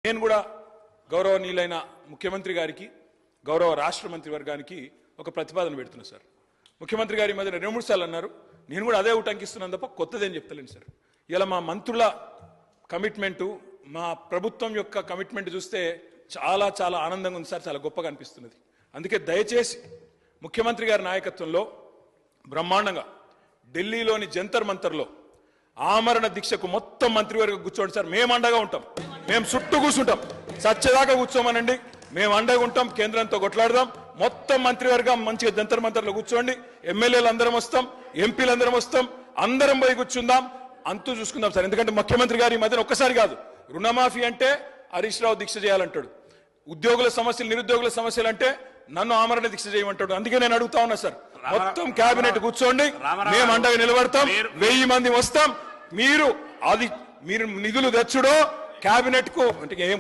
నేను కూడా గౌరవనీయులైన ముఖ్యమంత్రి గారికి గౌరవ రాష్ట్ర మంత్రి వర్గానికి ఒక ప్రతిపాదన పెడుతున్నా సార్. ముఖ్యమంత్రి గారి మధ్య 2-3 సార్లు అన్నారు, నేను కూడా అదే ఉటంకిస్తున్నాను తప్ప కొత్తదేం చెప్తలేను సార్. ఇలా మా మంత్రుల కమిట్మెంటు, మా ప్రభుత్వం యొక్క కమిట్మెంట్ చూస్తే చాలా చాలా ఆనందంగా ఉంది సార్, చాలా గొప్పగా అనిపిస్తున్నది. అందుకే దయచేసి ముఖ్యమంత్రి గారి నాయకత్వంలో బ్రహ్మాండంగా ఢిల్లీలోని జంతర్ మంతర్లో ఆమరణ దీక్షకు మొత్తం మంత్రివర్గం కూర్చోండి సార్. మేము అండగా ఉంటాం, మేము చుట్టూ కూర్చుంటాం, సత్యదాకా కూర్చోమనండి, మేము అండగా ఉంటాం, కేంద్రంతో కొట్లాడదాం. మొత్తం మంత్రివర్గం మంచిగా జంతర్ మంతర్లో కూర్చోండి, ఎమ్మెల్యేలు అందరం వస్తాం, ఎంపీలు అందరం వస్తాం, అందరం పోయి కూర్చుందాం, అంతూ చూసుకుందాం సార్. ఎందుకంటే ముఖ్యమంత్రి గారి ఈ మధ్యన ఒక్కసారి కాదు, రుణమాఫీ అంటే హరీష్ రావు దీక్ష చేయాలంటాడు, ఉద్యోగుల సమస్యలు నిరుద్యోగుల సమస్యలు అంటే నన్ను ఆమరణ దీక్ష చేయమంటాడు. అందుకే నేను అడుగుతా ఉన్నా సార్, మొత్తం కేబినెట్ కూర్చోండి, మేము అండగా నిలబడతాం, 1000 మంది వస్తాం, మీరు నిధులు తెచ్చుడో కేబినెట్ కు అంటే ఏం